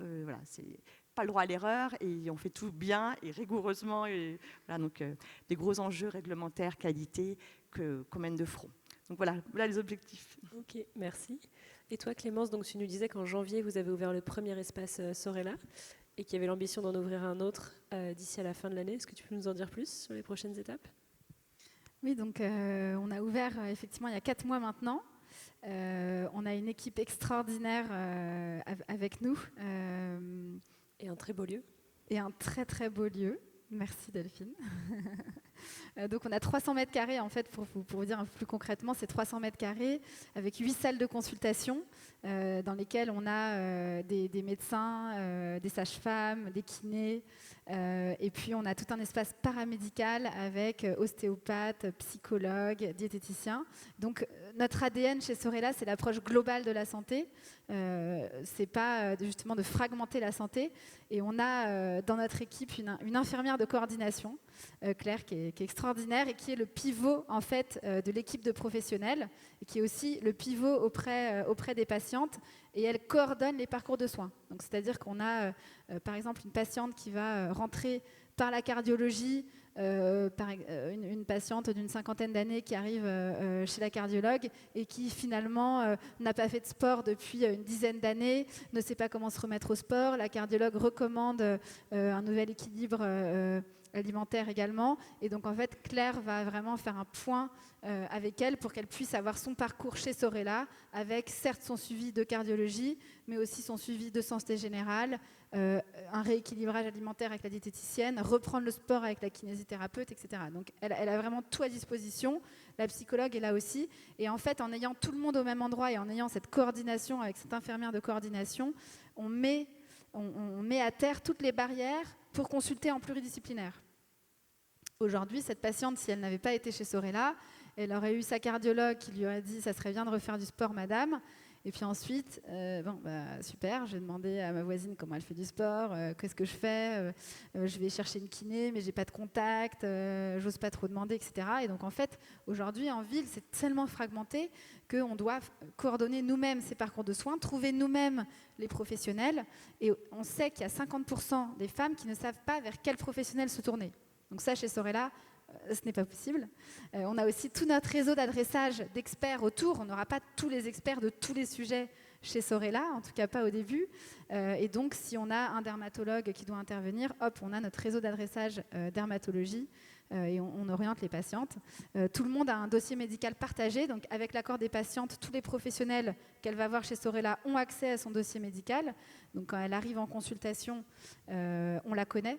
c'est pas le droit à l'erreur et on fait tout bien et rigoureusement. Et, voilà, donc des gros enjeux réglementaires, qualité qu'on mène de front. Donc voilà les objectifs. Ok, merci. Et toi Clémence, donc tu nous disais qu'en janvier, vous avez ouvert le premier espace Sorella et qu'il y avait l'ambition d'en ouvrir un autre d'ici à la fin de l'année. Est-ce que tu peux nous en dire plus sur les prochaines étapes ? Oui, donc on a ouvert effectivement il y a 4 mois maintenant. On a une équipe extraordinaire avec nous. Et un très beau lieu. Et un très très beau lieu. Merci Delphine. Donc on a 300 mètres carrés en fait, pour vous dire un peu plus concrètement, c'est 300 mètres carrés avec 8 salles de consultation dans lesquelles on a des médecins, des sages-femmes, des kinés, et puis on a tout un espace paramédical avec ostéopathes, psychologues, diététiciens. Donc notre ADN chez Sorella, c'est l'approche globale de la santé. C'est pas justement de fragmenter la santé. Et on a dans notre équipe une infirmière de coordination, Claire, qui est extraordinaire et qui est le pivot en fait de l'équipe de professionnels et qui est aussi le pivot auprès des patientes, et elle coordonne les parcours de soins. Donc c'est-à-dire qu'on a par exemple une patiente qui va rentrer par la cardiologie, une patiente d'une 50aine d'années qui arrive chez la cardiologue et qui finalement n'a pas fait de sport depuis une dizaine d'années, ne sait pas comment se remettre au sport. La cardiologue recommande un nouvel équilibre alimentaire également. Et donc en fait, Claire va vraiment faire un point avec elle pour qu'elle puisse avoir son parcours chez Sorella, avec certes son suivi de cardiologie, mais aussi son suivi de santé générale, un rééquilibrage alimentaire avec la diététicienne, reprendre le sport avec la kinésithérapeute, etc. Donc elle a vraiment tout à disposition. La psychologue est là aussi. Et en fait, en ayant tout le monde au même endroit et en ayant cette coordination avec cette infirmière de coordination, on met à terre toutes les barrières pour consulter en pluridisciplinaire. Aujourd'hui, cette patiente, si elle n'avait pas été chez Sorella, elle aurait eu sa cardiologue qui lui aurait dit « ça serait bien de refaire du sport, madame ». Et puis ensuite, super, j'ai demandé à ma voisine comment elle fait du sport, qu'est-ce que je fais, je vais chercher une kiné, mais j'ai pas de contact, j'ose pas trop demander, etc. Et donc en fait, aujourd'hui en ville, c'est tellement fragmenté qu'on doit coordonner nous-mêmes ces parcours de soins, trouver nous-mêmes les professionnels. Et on sait qu'il y a 50% des femmes qui ne savent pas vers quel professionnel se tourner. Donc ça, chez Sorella, ce n'est pas possible. On a aussi tout notre réseau d'adressage d'experts autour. On n'aura pas tous les experts de tous les sujets chez Sorella, en tout cas pas au début. Et donc, si on a un dermatologue qui doit intervenir, hop, on a notre réseau d'adressage dermatologie et on oriente les patientes. Tout le monde a un dossier médical partagé. Donc, avec l'accord des patientes, tous les professionnels qu'elle va voir chez Sorella ont accès à son dossier médical. Donc, quand elle arrive en consultation, on la connaît.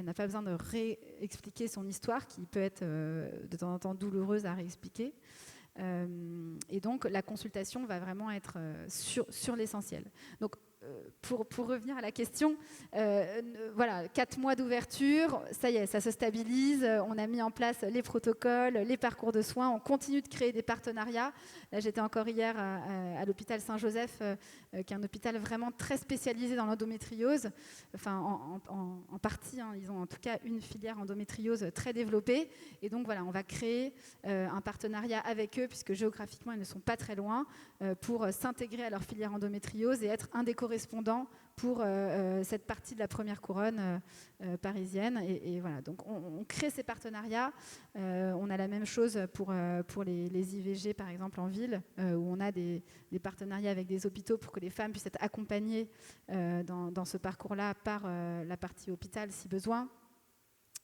Elle n'a pas besoin de réexpliquer son histoire, qui peut être de temps en temps douloureuse à réexpliquer. Et donc, la consultation va vraiment être sur l'essentiel. Donc, pour revenir à la question, voilà, 4 mois d'ouverture, ça y est, ça se stabilise. On a mis en place les protocoles, les parcours de soins. On continue de créer des partenariats. Là, j'étais encore hier à l'hôpital Saint-Joseph, qui est un hôpital vraiment très spécialisé dans l'endométriose. Enfin, en partie, hein, ils ont en tout cas une filière endométriose très développée. Et donc, voilà, on va créer un partenariat avec eux, puisque géographiquement, ils ne sont pas très loin, pour s'intégrer à leur filière endométriose et être un des correspondants pour cette partie de la première couronne parisienne. Et voilà, donc on crée ces partenariats. On a la même chose pour les IVG, par exemple, en ville, où on a des partenariats avec des hôpitaux pour que les femmes puissent être accompagnées dans ce parcours-là par la partie hôpital, si besoin.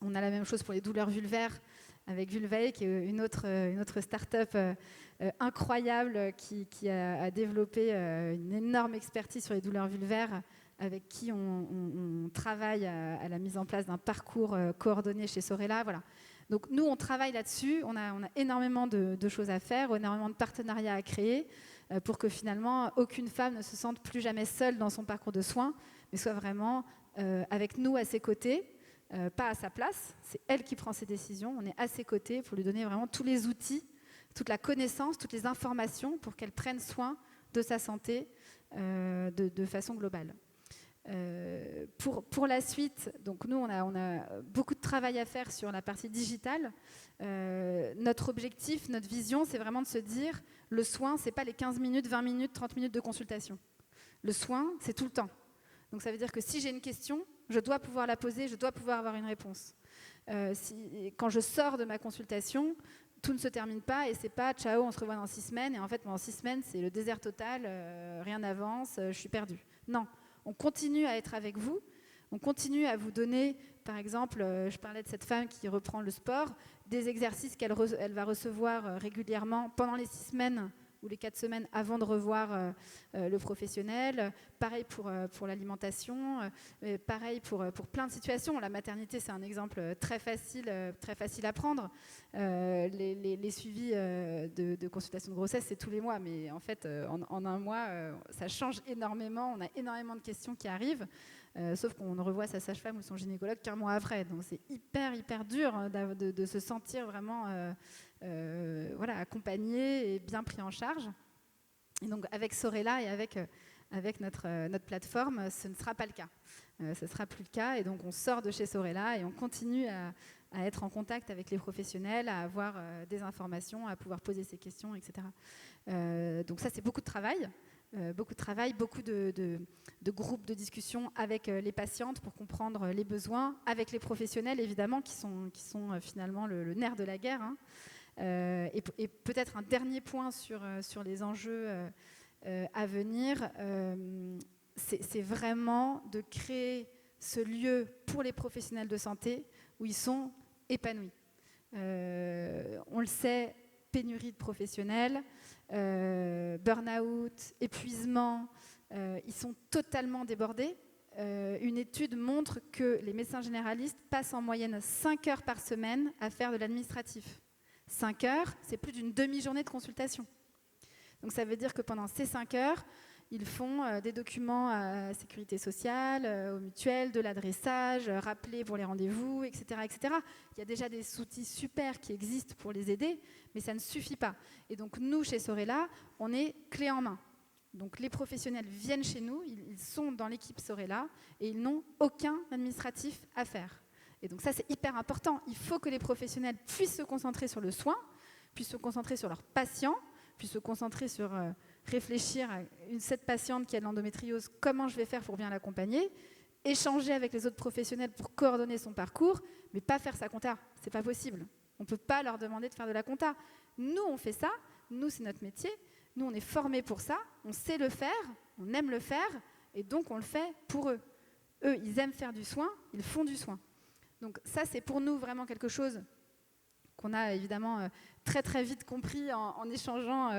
On a la même chose pour les douleurs vulvaires, avec Vulvae, qui est une autre start-up incroyable qui a développé une énorme expertise sur les douleurs vulvaires, avec qui on travaille à la mise en place d'un parcours coordonné chez Sorella. Voilà. Donc nous, on travaille là-dessus, on a énormément de choses à faire, énormément de partenariats à créer, pour que finalement, aucune femme ne se sente plus jamais seule dans son parcours de soins, mais soit vraiment avec nous à ses côtés. Pas à sa place, c'est elle qui prend ses décisions, on est à ses côtés pour lui donner vraiment tous les outils, toute la connaissance, toutes les informations pour qu'elle prenne soin de sa santé de façon globale. Pour la suite, donc nous, on a beaucoup de travail à faire sur la partie digitale. Notre objectif, notre vision, c'est vraiment de se dire, le soin, ce n'est pas les 15 minutes, 20 minutes, 30 minutes de consultation. Le soin, c'est tout le temps. Donc ça veut dire que si j'ai une question, je dois pouvoir la poser, je dois pouvoir avoir une réponse. Quand je sors de ma consultation, tout ne se termine pas et c'est pas ciao, on se revoit dans 6 semaines et en fait pendant 6 semaines c'est le désert total, rien n'avance, je suis perdue. Non, on continue à être avec vous, on continue à vous donner, par exemple, je parlais de cette femme qui reprend le sport, des exercices qu'elle va recevoir régulièrement pendant les 6 semaines ou les 4 semaines avant de revoir le professionnel. Pareil pour l'alimentation, pareil pour plein de situations. La maternité, c'est un exemple très facile à prendre. Les suivis de consultation de grossesse, c'est tous les mois, mais en fait, en un mois, ça change énormément. On a énormément de questions qui arrivent, sauf qu'on ne revoit sa sage-femme ou son gynécologue qu'un mois après. Donc c'est hyper dur de se sentir vraiment accompagné et bien pris en charge. Et donc avec Sorella et avec notre plateforme, ce ne sera pas le cas. Ce ne sera plus le cas et donc on sort de chez Sorella et on continue à être en contact avec les professionnels, à avoir des informations, à pouvoir poser ses questions, etc. Donc ça, c'est beaucoup de travail. Beaucoup de groupes de discussion avec les patientes pour comprendre les besoins, avec les professionnels évidemment qui sont finalement le nerf de la guerre. Hein. Et peut-être un dernier point sur les enjeux à venir, c'est vraiment de créer ce lieu pour les professionnels de santé où ils sont épanouis. On le sait, pénurie de professionnels, burn-out, épuisement, ils sont totalement débordés. Une étude montre que les médecins généralistes passent en moyenne 5 heures par semaine à faire de l'administratif. 5 heures, c'est plus d'une demi-journée de consultation. Donc ça veut dire que pendant ces 5 heures, ils font des documents à la sécurité sociale, aux mutuelles, de l'adressage, rappeler pour les rendez-vous, etc., etc. Il y a déjà des outils super qui existent pour les aider, mais ça ne suffit pas. Et donc nous, chez Sorella, on est clé en main. Donc les professionnels viennent chez nous, ils sont dans l'équipe Sorella et ils n'ont aucun administratif à faire. Et donc ça, c'est hyper important. Il faut que les professionnels puissent se concentrer sur le soin, puissent se concentrer sur leurs patients, puissent se concentrer sur réfléchir à cette patiente qui a de l'endométriose, comment je vais faire pour bien l'accompagner, échanger avec les autres professionnels pour coordonner son parcours, mais pas faire sa compta. C'est pas possible. On ne peut pas leur demander de faire de la compta. Nous, on fait ça. Nous, c'est notre métier. Nous, on est formés pour ça. On sait le faire. On aime le faire. Et donc, on le fait pour eux. Eux, ils aiment faire du soin. Ils font du soin. Donc ça, c'est pour nous vraiment quelque chose qu'on a évidemment très très vite compris en échangeant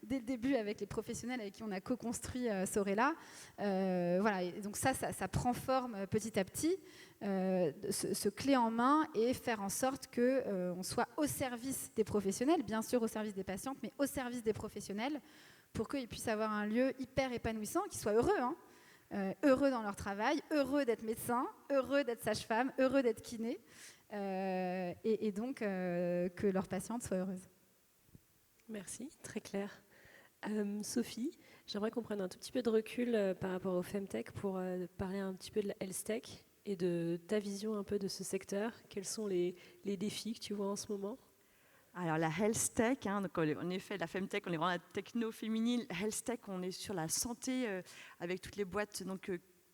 dès le début avec les professionnels avec qui on a co-construit Sorella. Voilà, et donc ça prend forme petit à petit, ce clé en main et faire en sorte qu'on soit au service des professionnels, bien sûr au service des patientes, mais au service des professionnels pour qu'ils puissent avoir un lieu hyper épanouissant, qu'ils soient heureux, hein. Heureux dans leur travail, heureux d'être médecin, heureux d'être sage-femme, heureux d'être kiné, et donc que leurs patientes soient heureuses. Merci, très clair. Sophie, j'aimerais qu'on prenne un tout petit peu de recul par rapport au Femtech pour parler un petit peu de la Health Tech et de ta vision un peu de ce secteur. Quels sont les défis que tu vois en ce moment ? Alors la Health Tech, hein, donc en effet la Femtech, on est vraiment la techno féminine. Health Tech, on est sur la santé avec toutes les boîtes. Donc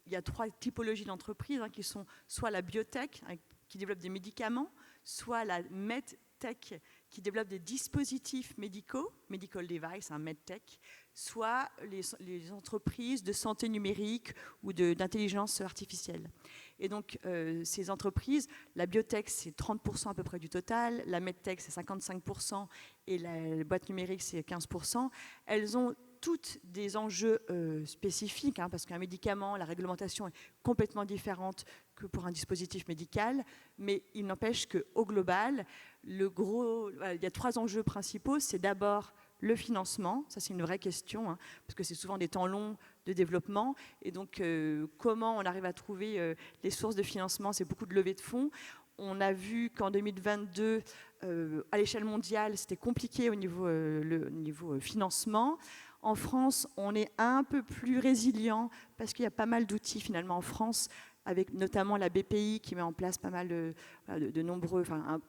il y a 3 typologies d'entreprises hein, qui sont soit la biotech qui développe des médicaments, soit la medtech qui développe des dispositifs médicaux, medical device, un medtech, soit les entreprises de santé numérique ou d'intelligence artificielle. Et donc, ces entreprises, la biotech, c'est 30% à peu près du total, la medtech, c'est 55%, et la boîte numérique, c'est 15%. Elles ont toutes des enjeux spécifiques, hein, parce qu'un médicament, la réglementation est complètement différente que pour un dispositif médical, mais il n'empêche qu'au global, il y a 3 enjeux principaux. C'est d'abord le financement, ça c'est une vraie question, hein, parce que c'est souvent des temps longs de développement, et donc comment on arrive à trouver les sources de financement, c'est beaucoup de levée de fonds. On a vu qu'en 2022, à l'échelle mondiale, c'était compliqué au niveau financement. En France, on est un peu plus résilient parce qu'il y a pas mal d'outils finalement en France, avec notamment la BPI qui met en place pas mal de nombreux,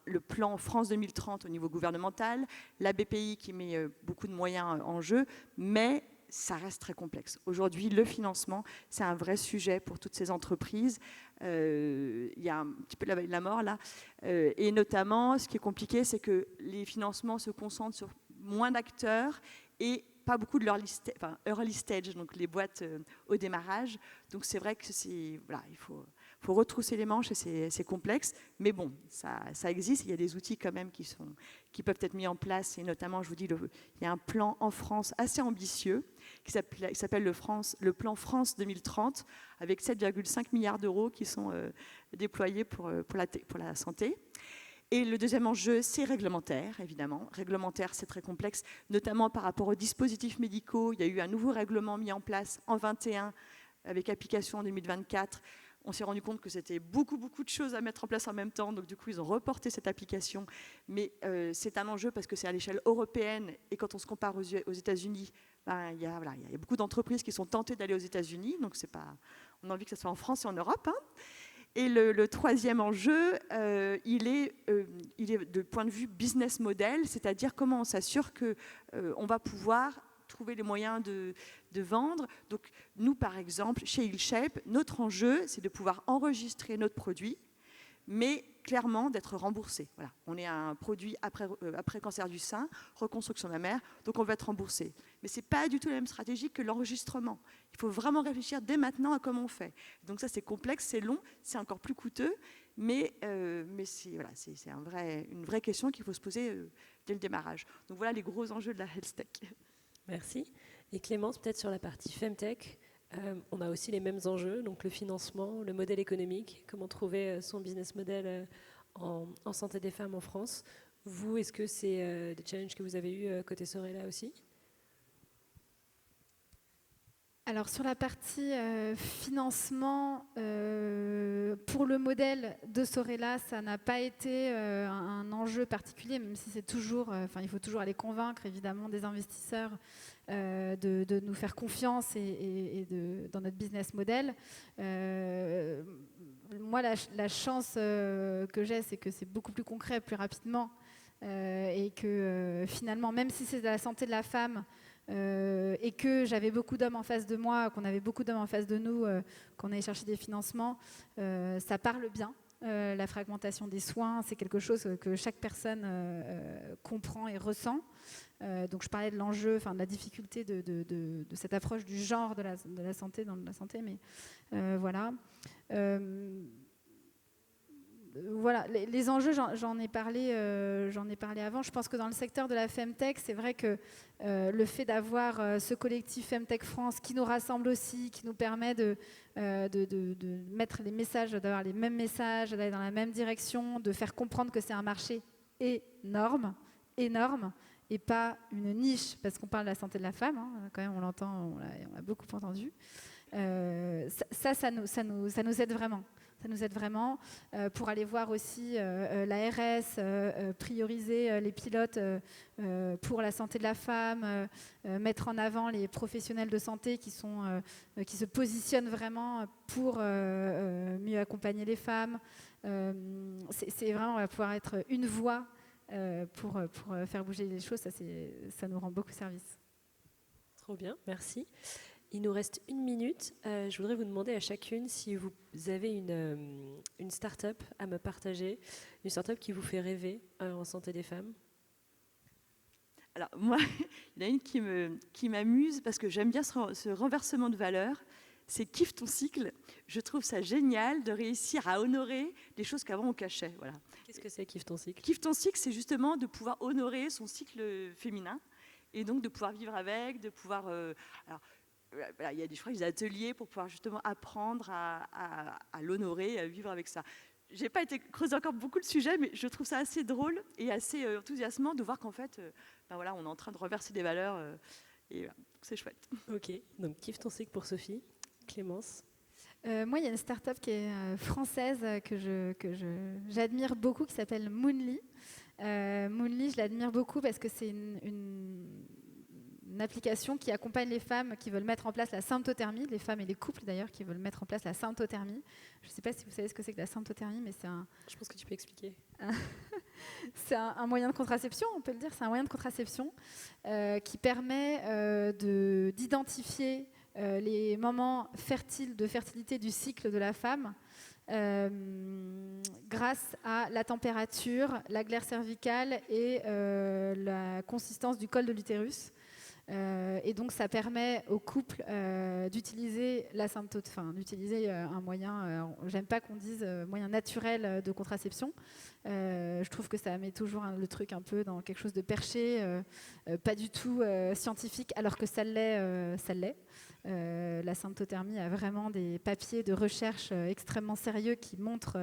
le plan France 2030 au niveau gouvernemental, la BPI qui met beaucoup de moyens en jeu, mais ça reste très complexe. Aujourd'hui, le financement, c'est un vrai sujet pour toutes ces entreprises. Il y a un petit peu la mort là. Et notamment, ce qui est compliqué, c'est que les financements se concentrent sur moins d'acteurs et pas beaucoup de early stage, donc les boîtes au démarrage. Donc c'est vrai que il faut retrousser les manches et c'est complexe. Mais bon, ça existe. Il y a des outils quand même qui peuvent être mis en place. Et notamment, je vous dis, il y a un plan en France assez ambitieux qui s'appelle le plan France 2030, avec 7,5 milliards d'euros qui sont déployés pour la santé. Et le deuxième enjeu, c'est réglementaire, évidemment. Réglementaire, c'est très complexe, notamment par rapport aux dispositifs médicaux. Il y a eu un nouveau règlement mis en place en 2021, avec application en 2024. On s'est rendu compte que c'était beaucoup de choses à mettre en place en même temps. Donc, du coup, ils ont reporté cette application. Mais c'est un enjeu parce que c'est à l'échelle européenne. Et quand on se compare aux États-Unis, il y a beaucoup d'entreprises qui sont tentées d'aller aux États-Unis. Donc, on a envie que ça soit en France et en Europe. Et le troisième enjeu, il est de point de vue business model, c'est-à-dire comment on s'assure qu'on va pouvoir trouver les moyens de vendre. Donc nous, par exemple, chez HealShape, notre enjeu, c'est de pouvoir enregistrer notre produit, mais clairement d'être remboursé. Voilà. On est un produit après cancer du sein, reconstruction mammaire, donc on va être remboursé. Mais ce n'est pas du tout la même stratégie que l'enregistrement. Il faut vraiment réfléchir dès maintenant à comment on fait. Donc ça, c'est complexe, c'est long, c'est encore plus coûteux, mais c'est une vraie question qu'il faut se poser dès le démarrage. Donc voilà les gros enjeux de la health tech. Merci. Et Clémence, peut-être sur la partie Femtech, on a aussi les mêmes enjeux, donc le financement, le modèle économique, comment trouver son business model en santé des femmes en France. Vous, est-ce que c'est des challenges que vous avez eus côté Sorella aussi ? Alors sur la partie financement, pour le modèle de Sorella, ça n'a pas été un enjeu particulier, même si c'est toujours, il faut toujours aller convaincre évidemment des investisseurs de nous faire confiance dans notre business model. Moi, la chance que j'ai, c'est que c'est beaucoup plus concret, plus rapidement, et que finalement, même si c'est de la santé de la femme, et que j'avais beaucoup d'hommes en face de moi, qu'on avait beaucoup d'hommes en face de nous, qu'on allait chercher des financements, ça parle bien. La fragmentation des soins, c'est quelque chose que chaque personne comprend et ressent. Donc je parlais de l'enjeu, de la difficulté de cette approche du genre de la santé, dans la santé, mais voilà. Voilà, les enjeux, j'en ai parlé avant. Je pense que dans le secteur de la Femtech, c'est vrai que le fait d'avoir ce collectif Femtech France qui nous rassemble aussi, qui nous permet de mettre les messages, d'avoir les mêmes messages, d'aller dans la même direction, de faire comprendre que c'est un marché énorme, et pas une niche, parce qu'on parle de la santé de la femme, hein, quand même on l'entend, on l'a beaucoup entendu. Ça nous aide vraiment. Ça nous aide vraiment pour aller voir aussi l'ARS, prioriser les pilotes pour la santé de la femme, mettre en avant les professionnels de santé qui se positionnent vraiment pour mieux accompagner les femmes. C'est vraiment, on va pouvoir être une voix pour faire bouger les choses. Ça nous rend beaucoup service. Trop bien, merci. Il nous reste 1 minute. Je voudrais vous demander à chacune si vous avez une start-up à me partager, une start-up qui vous fait rêver en santé des femmes. Alors moi, il y en a une qui m'amuse parce que j'aime bien ce renversement de valeur. C'est Kiffe ton cycle. Je trouve ça génial de réussir à honorer des choses qu'avant on cachait. Voilà. Qu'est-ce que c'est Kiffe ton cycle ? Kiffe ton cycle, c'est justement de pouvoir honorer son cycle féminin et donc de pouvoir vivre avec, de pouvoir... il y a des ateliers pour pouvoir justement apprendre à l'honorer, à vivre avec ça. Je n'ai pas été creuser encore beaucoup le sujet, mais je trouve ça assez drôle et assez enthousiasmant de voir qu'en fait, on est en train de reverser des valeurs et voilà, c'est chouette. Ok, donc Kiffe ton cycle pour Sophie. Clémence ? Moi, il y a une start-up qui est française que j'admire beaucoup, qui s'appelle Moonly. Moonly, je l'admire beaucoup parce que c'est une une application qui accompagne les femmes qui veulent mettre en place la symptothermie, les femmes et les couples d'ailleurs qui veulent mettre en place la symptothermie. Je ne sais pas si vous savez ce que c'est que la symptothermie, mais c'est Je pense que tu peux expliquer. c'est un moyen de contraception, on peut le dire, c'est un moyen de contraception qui permet d'identifier les moments fertiles de fertilité du cycle de la femme grâce à la température, la glaire cervicale et la consistance du col de l'utérus. Et donc ça permet au couple d'utiliser d'utiliser un moyen, j'aime pas qu'on dise moyen naturel de contraception. Je trouve que ça met toujours le truc un peu dans quelque chose de perché, pas du tout scientifique, alors que ça l'est. La symptothermie a vraiment des papiers de recherche extrêmement sérieux qui montrent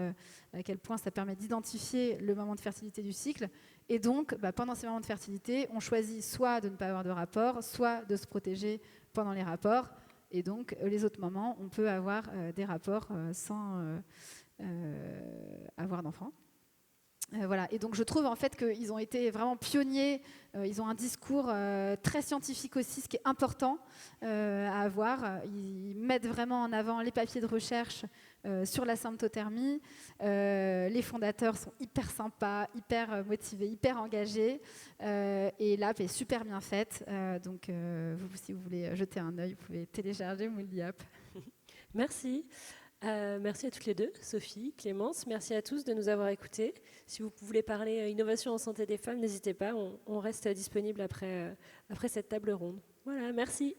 à quel point ça permet d'identifier le moment de fertilité du cycle. Et donc, pendant ces moments de fertilité, on choisit soit de ne pas avoir de rapport, soit de se protéger pendant les rapports. Et donc, les autres moments, on peut avoir des rapports sans avoir d'enfants. Voilà. Et donc je trouve en fait qu'ils ont été vraiment pionniers, ils ont un discours très scientifique aussi, ce qui est important à avoir. Ils mettent vraiment en avant les papiers de recherche sur la symptothermie. Les fondateurs sont hyper sympas, hyper motivés, hyper engagés. Et l'app est super bien faite. Donc si vous voulez jeter un œil, vous pouvez télécharger Mouldy App. Merci. Merci à toutes les deux, Sophie, Clémence. Merci à tous de nous avoir écoutés. Si vous voulez parler innovation en santé des femmes, n'hésitez pas. On reste disponible après cette table ronde. Voilà, merci.